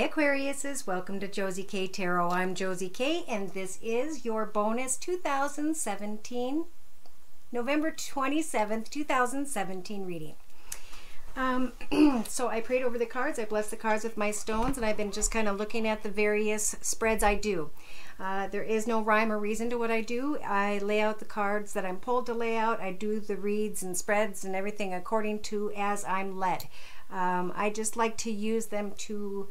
Hi Aquariuses, welcome to Josie K Tarot. I'm Josie K and this is your bonus 2017, November 27th, 2017 reading. So I prayed over the cards, I blessed the cards with my stones, and I've been just kind of looking at the various spreads I do. There is no rhyme or reason to what I do. I lay out the cards that I'm pulled to lay out. I do the reads and spreads and everything according to as I'm led. I just like to use them to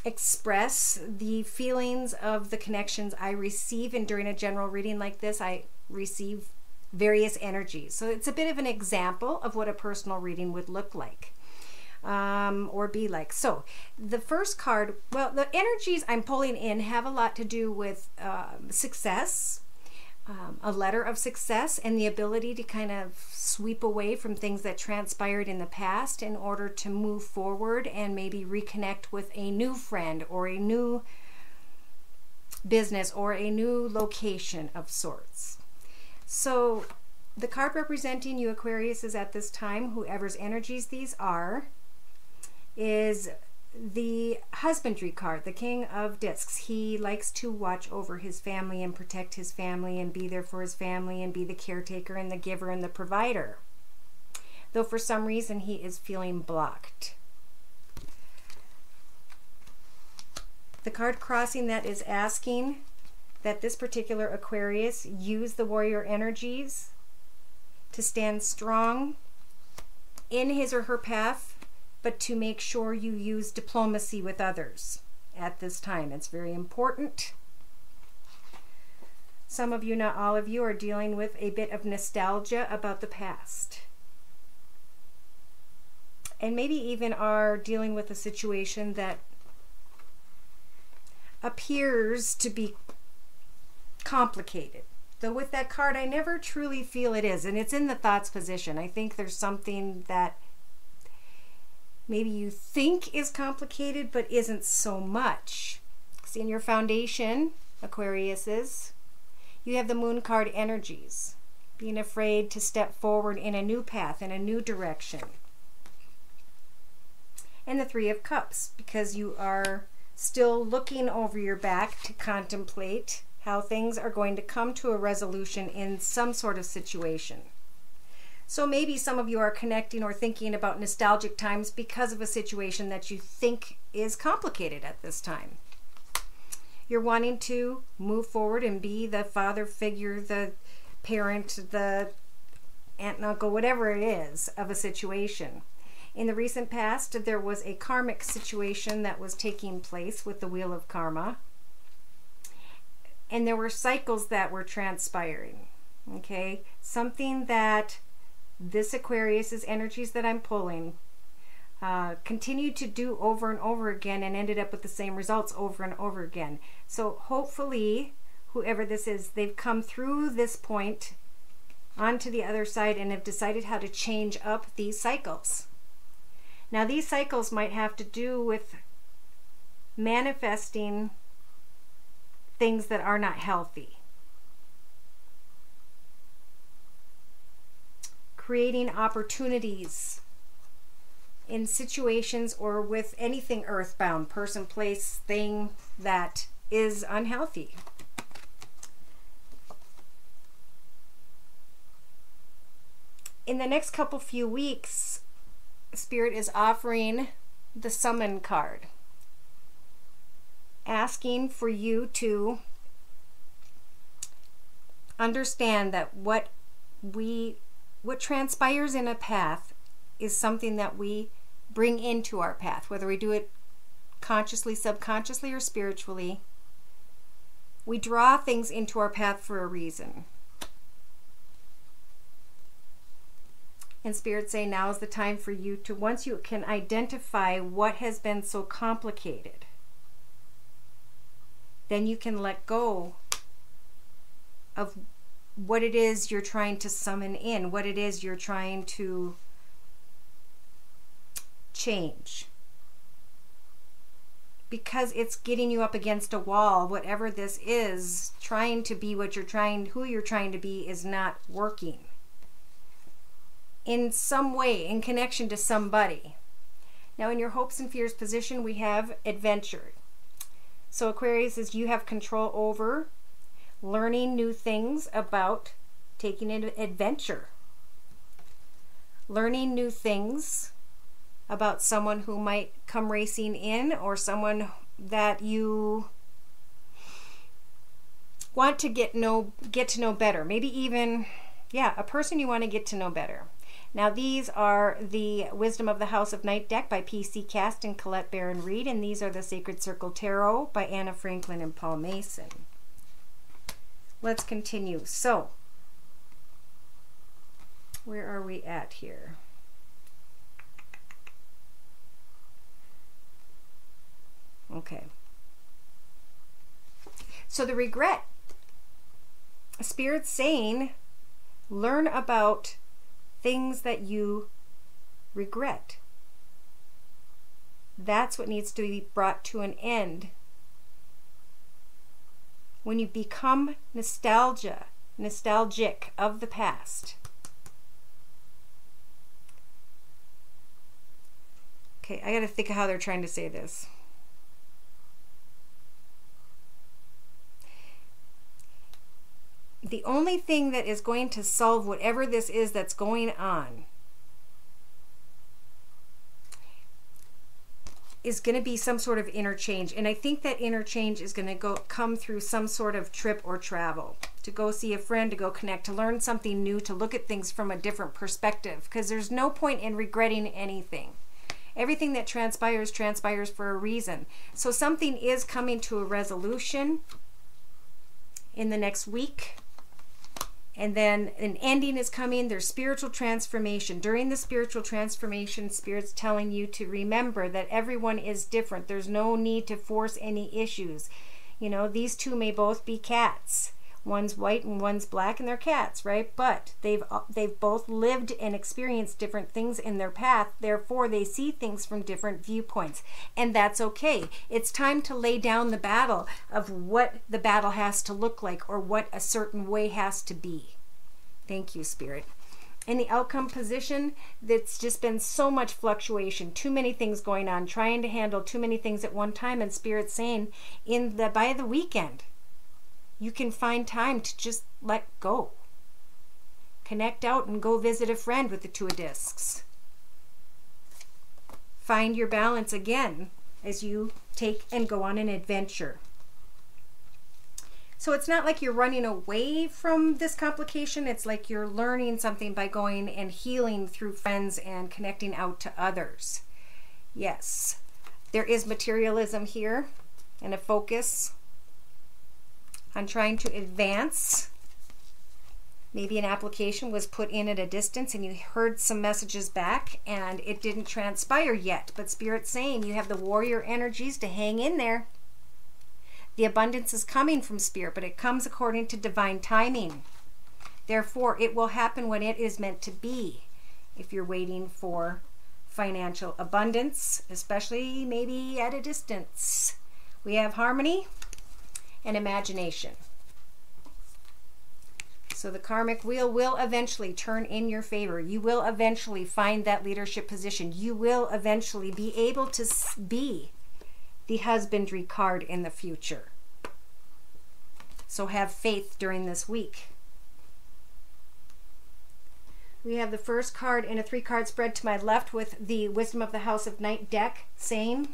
express the feelings of the connections I receive, and during a general reading like this I receive various energies. So it's a bit of an example of what a personal reading would look like or be like. So the first card, well, the energies I'm pulling in have a lot to do with success, a letter of success, and the ability to kind of sweep away from things that transpired in the past in order to move forward and maybe reconnect with a new friend or a new business or a new location of sorts. So the card representing you Aquarius is at this time, whoever's energies these are, is the husbandry card, the King of Discs. He likes to watch over his family and protect his family and be there for his family and be the caretaker and the giver and the provider. Though for some reason he is feeling blocked. The card crossing that is asking that this particular Aquarius use the warrior energies to stand strong in his or her path, but to make sure you use diplomacy with others at this time. It's very important. Some of you, not all of you, are dealing with a bit of nostalgia about the past. And maybe even are dealing with a situation that appears to be complicated. Though with that card, I never truly feel it is. And it's in the thoughts position. I think there's something that maybe you think is complicated, but isn't so much. See, in your foundation, Aquariuses, you have the Moon card energies. Being afraid to step forward in a new path, in a new direction. And the Three of Cups, because you are still looking over your back to contemplate how things are going to come to a resolution in some sort of situation. So maybe some of you are connecting or thinking about nostalgic times because of a situation that you think is complicated at this time. You're wanting to move forward and be the father figure, the parent, the aunt and uncle, whatever it is of a situation. In the recent past, there was a karmic situation that was taking place with the Wheel of Karma. And there were cycles that were transpiring. Okay? Something that this Aquarius's energies that I'm pulling continued to do over and over again and ended up with the same results over and over again. So hopefully, whoever this is, they've come through this point onto the other side and have decided how to change up these cycles. Now these cycles might have to do with manifesting things that are not healthy. Creating opportunities in situations or with anything earthbound, person, place, thing that is unhealthy. In the next few weeks, Spirit is offering the Summon card, asking for you to understand that what transpires in a path is something that we bring into our path, whether we do it consciously, subconsciously, or spiritually. We draw things into our path for a reason. And Spirit say now is the time for you to, once you can identify what has been so complicated, then you can let go of what it is you're trying to summon in, what it is you're trying to change. Because it's getting you up against a wall, whatever this is, trying to be what you're trying, who you're trying to be is not working. In some way, in connection to somebody. Now in your hopes and fears position, we have adventure. So Aquarius is you have control over learning new things about taking an adventure. Learning new things about someone who might come racing in, or someone that you want to get to know better. Maybe even, yeah, a person you want to get to know better. Now these are the Wisdom of the House of Night deck by P.C. Cast and Colette Baron Reed, and these are the Sacred Circle Tarot by Anna Franklin and Paul Mason. Let's continue. So, where are we at here? Okay. So the regret. Spirit's saying, learn about things that you regret. That's what needs to be brought to an end. When you become nostalgic of the past. Okay, I got to think of how they're trying to say this. The only thing that is going to solve whatever this is that's going on is going to be some sort of interchange. And I think that interchange is going to come through some sort of trip or travel. To go see a friend, to go connect, to learn something new, to look at things from a different perspective. Because there's no point in regretting anything. Everything that transpires, transpires for a reason. So something is coming to a resolution in the next week. And then an ending is coming. There's spiritual transformation. During the spiritual transformation, Spirit's telling you to remember that everyone is different. There's no need to force any issues. You know, these two may both be cats. One's white and one's black, and they're cats, right? But they've both lived and experienced different things in their path. Therefore, they see things from different viewpoints. And that's okay. It's time to lay down the battle of what the battle has to look like, or what a certain way has to be. Thank you, Spirit. In the outcome position, that's just been so much fluctuation, too many things going on, trying to handle too many things at one time, and Spirit's saying by the weekend, you can find time to just let go. Connect out and go visit a friend with the Two of Discs. Find your balance again as you take and go on an adventure. So it's not like you're running away from this complication. It's like you're learning something by going and healing through friends and connecting out to others. Yes, there is materialism here and a focus on trying to advance. Maybe an application was put in at a distance and you heard some messages back and it didn't transpire yet. But Spirit's saying you have the warrior energies to hang in there. The abundance is coming from Spirit, but it comes according to divine timing. Therefore, it will happen when it is meant to be. If you're waiting for financial abundance, especially maybe at a distance. We have harmony and imagination. So the karmic wheel will eventually turn in your favor. You will eventually find that leadership position. You will eventually be able to be the husbandry card in the future. So have faith during this week. We have the first card in a 3-card spread to my left with the Wisdom of the House of Night deck saying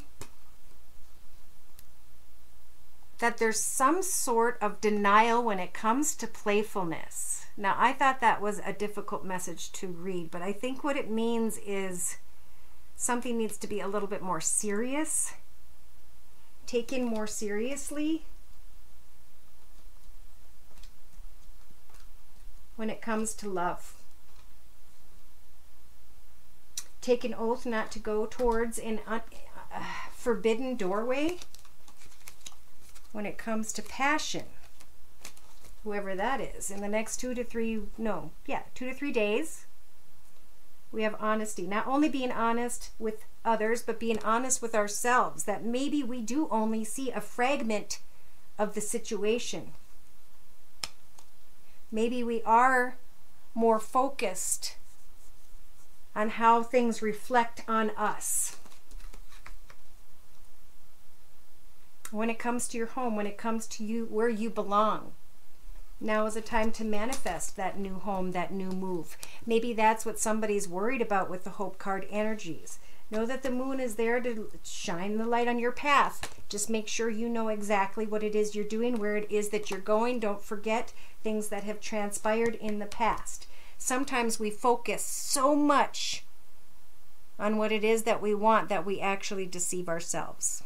that there's some sort of denial when it comes to playfulness. Now, I thought that was a difficult message to read, but I think what it means is something needs to be a little bit more serious, taken more seriously when it comes to love. Take an oath not to go towards an forbidden doorway when it comes to passion, whoever that is, in the next 2 to 3 days. We have honesty, not only being honest with others, but being honest with ourselves, that maybe we do only see a fragment of the situation. Maybe we are more focused on how things reflect on us. when it comes to your home, when it comes to you, where you belong. Now is a time to manifest that new home, that new move. Maybe that's what somebody's worried about with the Hope card energies. Know that the moon is there to shine the light on your path. Just make sure you know exactly what it is you're doing, where it is that you're going. Don't forget things that have transpired in the past. Sometimes we focus so much on what it is that we want that we actually deceive ourselves.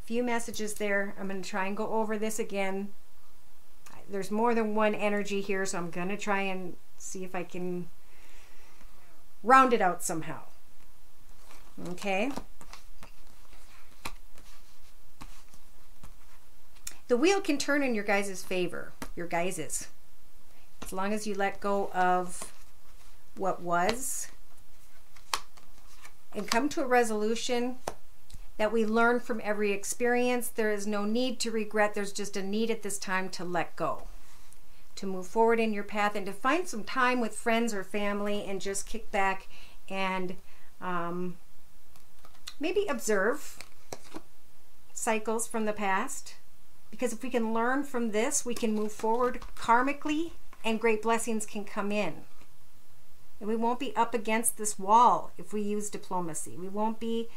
Few messages there. I'm going to try and go over this again. There's more than one energy here, so I'm going to try and see if I can round it out somehow. Okay? The wheel can turn in your guys' favor. Your guys'. As long as you let go of what was and come to a resolution that we learn from every experience. There is no need to regret. There's just a need at this time to let go, to move forward in your path, and to find some time with friends or family and just kick back and maybe observe cycles from the past. Because if we can learn from this, we can move forward karmically and great blessings can come in. And we won't be up against this wall if we use diplomacy. We won't be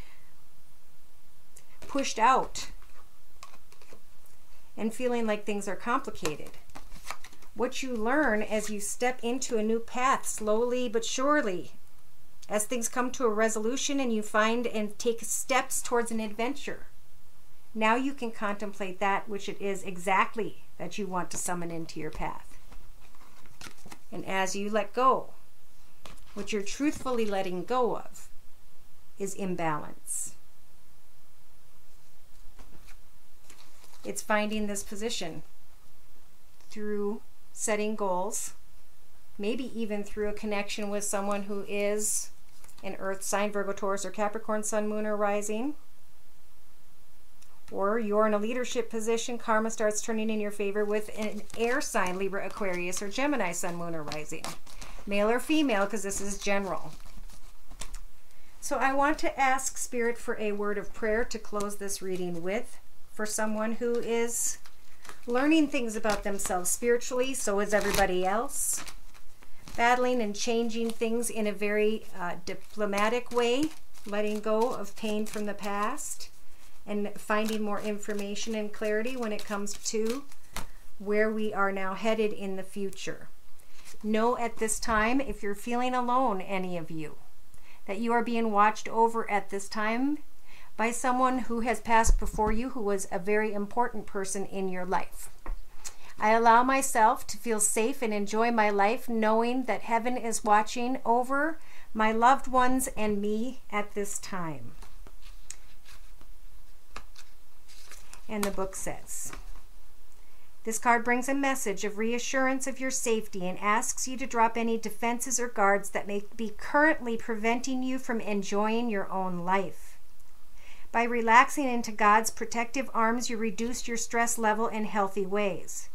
pushed out and feeling like things are complicated. What you learn as you step into a new path, slowly but surely, as things come to a resolution and you find and take steps towards an adventure. Now you can contemplate that which it is exactly that you want to summon into your path. And as you let go, what you're truthfully letting go of is imbalance. It's finding this position through setting goals, maybe even through a connection with someone who is an earth sign, Virgo, Taurus, or Capricorn, sun, moon, or rising. Or you're in a leadership position, karma starts turning in your favor with an air sign, Libra, Aquarius, or Gemini, sun, moon, or rising. Male or female, because this is general. So I want to ask Spirit for a word of prayer to close this reading with, for someone who is learning things about themselves spiritually, so is everybody else. Battling and changing things in a very diplomatic way, letting go of pain from the past, and finding more information and clarity when it comes to where we are now headed in the future. Know at this time, if you're feeling alone, any of you, that you are being watched over at this time by someone who has passed before you, who was a very important person in your life. I allow myself to feel safe and enjoy my life, knowing that heaven is watching over my loved ones and me at this time. And the book says, this card brings a message of reassurance of your safety and asks you to drop any defenses or guards that may be currently preventing you from enjoying your own life. By relaxing into God's protective arms, you reduce your stress level in healthy ways.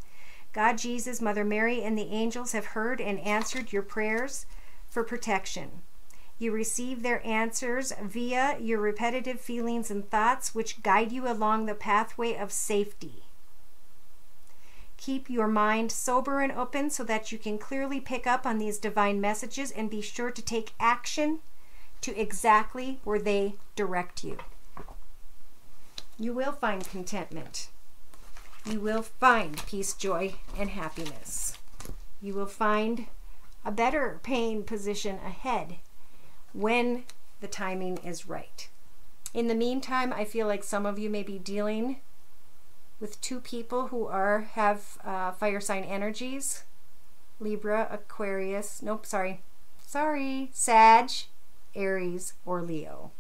God, Jesus, Mother Mary, and the angels have heard and answered your prayers for protection. You receive their answers via your repetitive feelings and thoughts, which guide you along the pathway of safety. Keep your mind sober and open so that you can clearly pick up on these divine messages and be sure to take action to exactly where they direct you. You will find contentment. You will find peace, joy, and happiness. You will find a better paying position ahead when the timing is right. In the meantime, I feel like some of you may be dealing with two people who have fire sign energies. Libra, Aquarius, Sag, Aries, or Leo.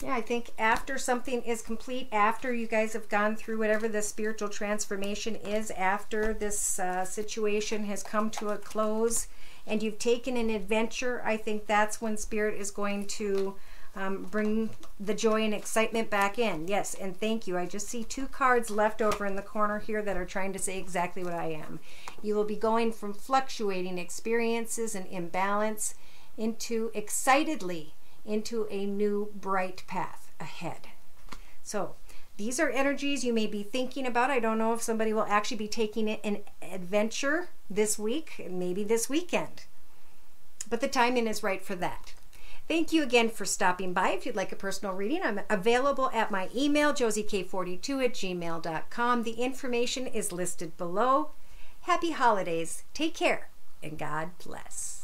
Yeah, I think after something is complete, after you guys have gone through whatever the spiritual transformation is, after this situation has come to a close and you've taken an adventure, I think that's when Spirit is going to bring the joy and excitement back in. Yes, and thank you. I just see 2 cards left over in the corner here that are trying to say exactly what I am. You will be going from fluctuating experiences and imbalance into excitedly into a new bright path ahead. So these are energies you may be thinking about. I don't know if somebody will actually be taking an adventure this week, maybe this weekend, but the timing is right for that. Thank you again for stopping by. If you'd like a personal reading, I'm available at my email, josiek42@gmail.com. The information is listed below. Happy holidays. Take care, and God bless.